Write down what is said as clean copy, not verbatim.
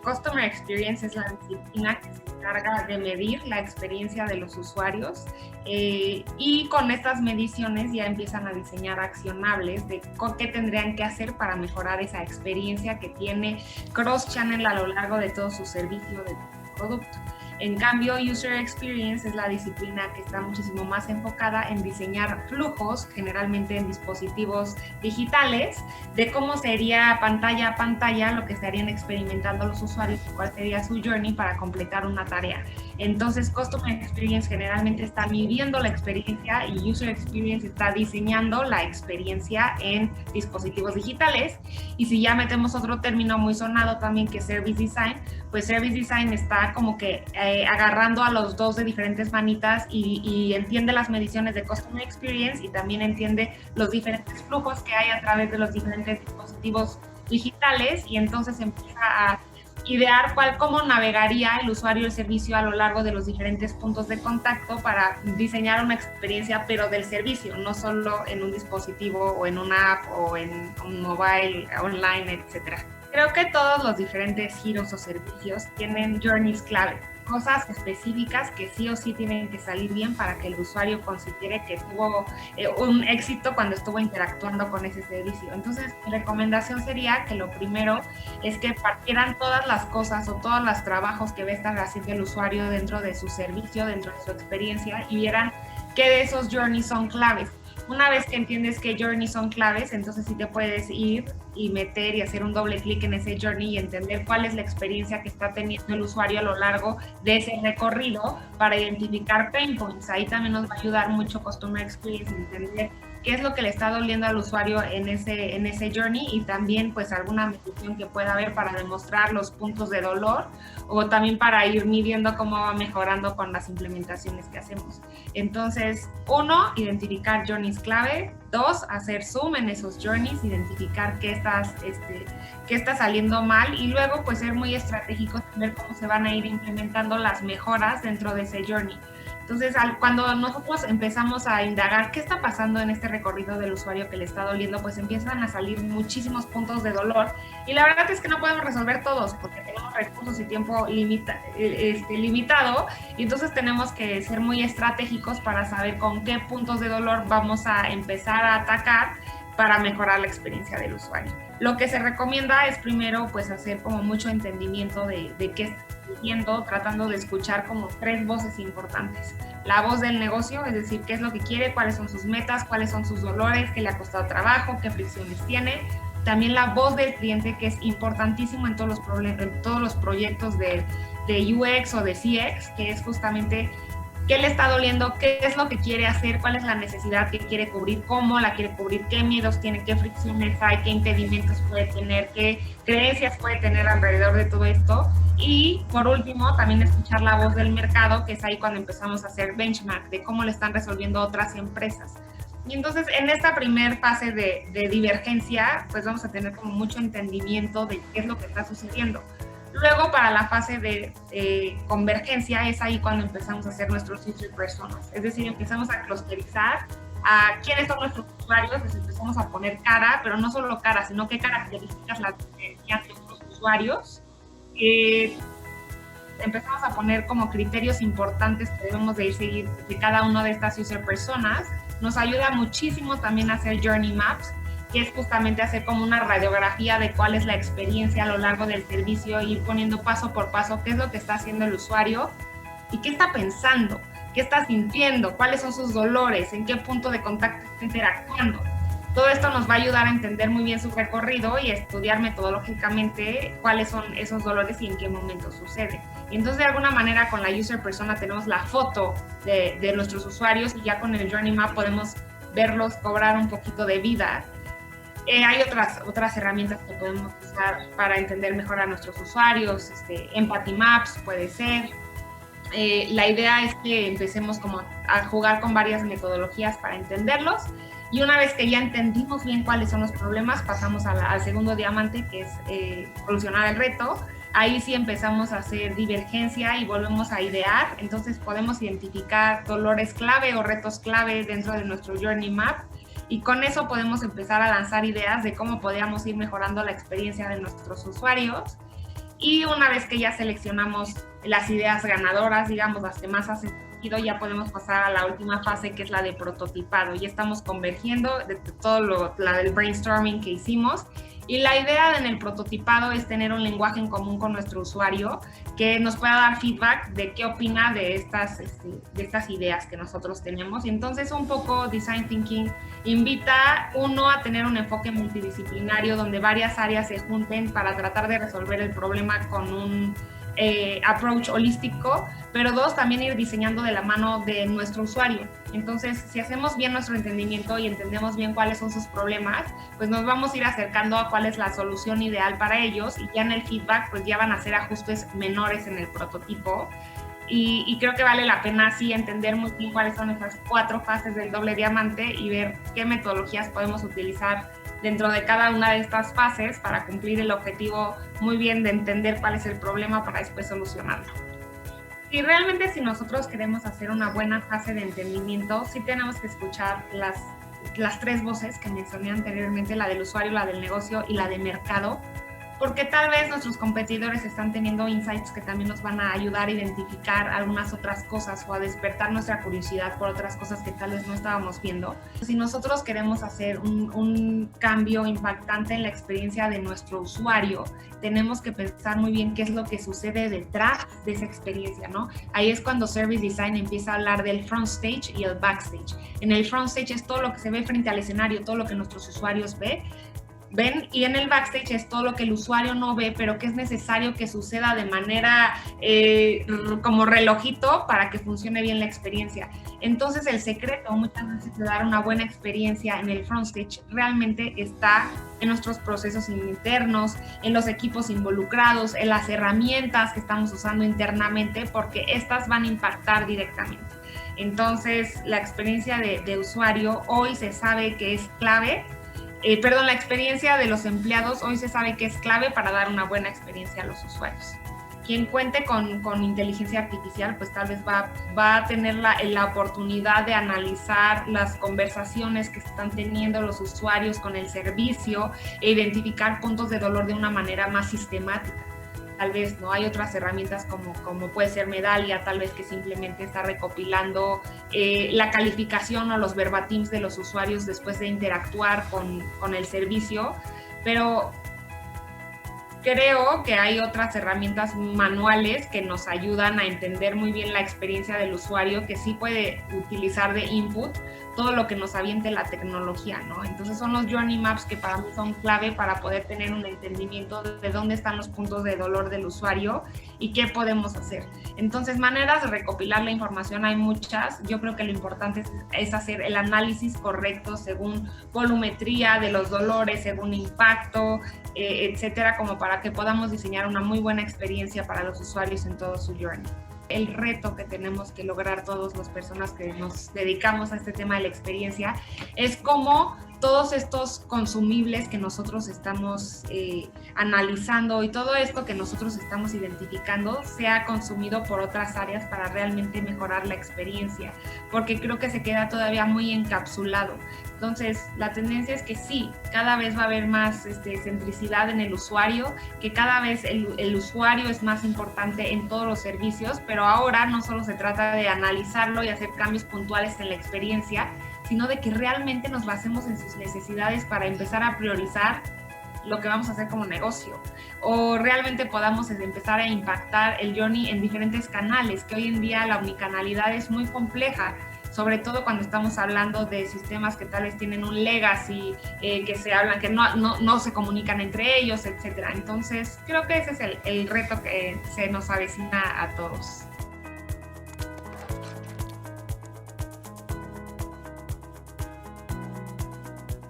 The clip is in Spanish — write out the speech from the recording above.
Customer Experience es la disciplina que se encarga de medir la experiencia de los usuarios y con estas mediciones ya empiezan a diseñar accionables de qué tendrían que hacer para mejorar esa experiencia que tiene cross-channel a lo largo de todo su servicio de producto. En cambio, User Experience es la disciplina que está muchísimo más enfocada en diseñar flujos, generalmente en dispositivos digitales, de cómo sería pantalla a pantalla lo que estarían experimentando los usuarios y cuál sería su journey para completar una tarea. Entonces, Customer Experience generalmente está midiendo la experiencia y User Experience está diseñando la experiencia en dispositivos digitales. Y si ya metemos otro término muy sonado también, que es Service Design, pues Service Design está como que agarrando a los dos de diferentes manitas y entiende las mediciones de Customer Experience y también entiende los diferentes flujos que hay a través de los diferentes dispositivos digitales, y entonces empieza a idear cómo navegaría el usuario el servicio a lo largo de los diferentes puntos de contacto para diseñar una experiencia, pero del servicio, no solo en un dispositivo o en una app o en un mobile, online, etc. Creo que todos los diferentes giros o servicios tienen journeys clave, cosas específicas que sí o sí tienen que salir bien para que el usuario considere que tuvo un éxito cuando estuvo interactuando con ese servicio. Entonces, mi recomendación sería que lo primero es que partieran todas las cosas o todos los trabajos que va a estar haciendo el usuario dentro de su servicio, dentro de su experiencia, y vieran qué de esos journeys son claves. Una vez que entiendes qué journeys son claves, entonces sí te puedes ir y meter y hacer un doble clic en ese journey y entender cuál es la experiencia que está teniendo el usuario a lo largo de ese recorrido para identificar pain points. Ahí también nos va a ayudar mucho Customer Experience, entender qué es lo que le está doliendo al usuario en ese journey, y también pues alguna medición que pueda haber para demostrar los puntos de dolor o también para ir midiendo cómo va mejorando con las implementaciones que hacemos. Entonces, 1, identificar journeys clave. 2, hacer zoom en esos journeys, identificar qué está saliendo mal, y luego pues ser muy estratégicos, ver cómo se van a ir implementando las mejoras dentro de ese journey. Entonces, cuando nosotros empezamos a indagar qué está pasando en este recorrido del usuario que le está doliendo, pues empiezan a salir muchísimos puntos de dolor, y la verdad es que no podemos resolver todos porque tenemos recursos y tiempo limitado, y entonces tenemos que ser muy estratégicos para saber con qué puntos de dolor vamos a empezar a atacar para mejorar la experiencia del usuario. Lo que se recomienda es primero pues hacer como mucho entendimiento de qué está viendo, tratando de escuchar como 3 voces importantes. La voz del negocio, es decir, qué es lo que quiere, cuáles son sus metas, cuáles son sus dolores, qué le ha costado trabajo, qué fricciones tiene. También la voz del cliente, que es importantísimo en todos los proyectos de UX o de CX, que es justamente qué le está doliendo, qué es lo que quiere hacer, cuál es la necesidad que quiere cubrir, cómo la quiere cubrir, qué miedos tiene, qué fricciones hay, qué impedimentos puede tener, qué creencias puede tener alrededor de todo esto. Y por último, también escuchar la voz del mercado, que es ahí cuando empezamos a hacer benchmark de cómo le están resolviendo otras empresas. Y entonces, en esta primera fase de divergencia, pues vamos a tener como mucho entendimiento de qué es lo que está sucediendo. Luego, para la fase de convergencia, es ahí cuando empezamos a hacer nuestros user personas. Es decir, empezamos a clusterizar a quiénes son nuestros usuarios, les empezamos a poner cara, pero no solo cara, sino qué características las diferencian de otros usuarios. Empezamos a poner como criterios importantes que debemos de ir seguir de cada una de estas user personas. Nos ayuda muchísimo también a hacer journey maps, que es justamente hacer como una radiografía de cuál es la experiencia a lo largo del servicio, ir poniendo paso por paso qué es lo que está haciendo el usuario y qué está pensando, qué está sintiendo, cuáles son sus dolores, en qué punto de contacto está interactuando. Todo esto nos va a ayudar a entender muy bien su recorrido y a estudiar metodológicamente cuáles son esos dolores y en qué momento sucede. Y entonces, de alguna manera, con la user persona tenemos la foto de nuestros usuarios, y ya con el journey map podemos verlos cobrar un poquito de vida. Hay otras herramientas que podemos usar para entender mejor a nuestros usuarios, Empathy Maps puede ser. La idea es que empecemos como a jugar con varias metodologías para entenderlos, y una vez que ya entendimos bien cuáles son los problemas, pasamos al segundo diamante, que es solucionar el reto. Ahí sí empezamos a hacer divergencia y volvemos a idear. Entonces podemos identificar dolores clave o retos clave dentro de nuestro Journey Map, y con eso podemos empezar a lanzar ideas de cómo podríamos ir mejorando la experiencia de nuestros usuarios. Y una vez que ya seleccionamos las ideas ganadoras, digamos, las que más hacen sentido, ya podemos pasar a la última fase, que es la de prototipado. Ya estamos convergiendo de todo la del brainstorming que hicimos. Y la idea en el prototipado es tener un lenguaje en común con nuestro usuario que nos pueda dar feedback de qué opina de estas ideas que nosotros tenemos. Y entonces un poco Design Thinking invita uno a tener un enfoque multidisciplinario donde varias áreas se junten para tratar de resolver el problema con un approach holístico, pero dos, también ir diseñando de la mano de nuestro usuario. Entonces, si hacemos bien nuestro entendimiento y entendemos bien cuáles son sus problemas, pues nos vamos a ir acercando a cuál es la solución ideal para ellos, y ya en el feedback pues ya van a hacer ajustes menores en el prototipo. Y creo que vale la pena así entender muy bien cuáles son esas 4 fases del doble diamante y ver qué metodologías podemos utilizar dentro de cada una de estas fases para cumplir el objetivo muy bien de entender cuál es el problema para después solucionarlo. Y realmente, si nosotros queremos hacer una buena fase de entendimiento, sí tenemos que escuchar las 3 voces que mencioné anteriormente, la del usuario, la del negocio y la de mercado, porque tal vez nuestros competidores están teniendo insights que también nos van a ayudar a identificar algunas otras cosas o a despertar nuestra curiosidad por otras cosas que tal vez no estábamos viendo. Si nosotros queremos hacer un cambio impactante en la experiencia de nuestro usuario, tenemos que pensar muy bien qué es lo que sucede detrás de esa experiencia, ¿no? Ahí es cuando Service Design empieza a hablar del front stage y el backstage. En el front stage es todo lo que se ve frente al escenario, todo lo que nuestros usuarios ven, y en el backstage es todo lo que el usuario no ve, pero que es necesario que suceda de manera como relojito para que funcione bien la experiencia. Entonces el secreto muchas veces de dar una buena experiencia en el front stage realmente está en nuestros procesos internos, en los equipos involucrados, en las herramientas que estamos usando internamente, porque estas van a impactar directamente. Entonces la experiencia de usuario hoy se sabe que es clave. La experiencia de los empleados hoy se sabe que es clave para dar una buena experiencia a los usuarios. Quien cuente con inteligencia artificial, pues tal vez va a tener la oportunidad de analizar las conversaciones que están teniendo los usuarios con el servicio e identificar puntos de dolor de una manera más sistemática. Tal vez no hay otras herramientas como puede ser Medallia, tal vez que simplemente está recopilando la calificación o los verbatims de los usuarios después de interactuar con el servicio, pero creo que hay otras herramientas manuales que nos ayudan a entender muy bien la experiencia del usuario, que sí puede utilizar de input todo lo que nos aviente la tecnología, ¿no? Entonces son los journey maps que para mí son clave para poder tener un entendimiento de dónde están los puntos de dolor del usuario y qué podemos hacer. Entonces, maneras de recopilar la información hay muchas. Yo creo que lo importante es hacer el análisis correcto según volumetría de los dolores, según impacto, etcétera, como para que podamos diseñar una muy buena experiencia para los usuarios en todo su journey. El reto que tenemos que lograr todas las personas que nos dedicamos a este tema de la experiencia es cómo todos estos consumibles que nosotros estamos analizando y todo esto que nosotros estamos identificando sea consumido por otras áreas para realmente mejorar la experiencia, porque creo que se queda todavía muy encapsulado. Entonces, la tendencia es que sí, cada vez va a haber más centricidad en el usuario, que cada vez el usuario es más importante en todos los servicios, pero ahora no solo se trata de analizarlo y hacer cambios puntuales en la experiencia, sino de que realmente nos basemos en sus necesidades para empezar a priorizar lo que vamos a hacer como negocio, o realmente podamos empezar a impactar el journey en diferentes canales, que hoy en día la omnicanalidad es muy compleja, sobre todo cuando estamos hablando de sistemas que tal vez tienen un legacy, que se hablan, que no se comunican entre ellos, etcétera. Entonces, creo que ese es el reto que se nos avecina a todos.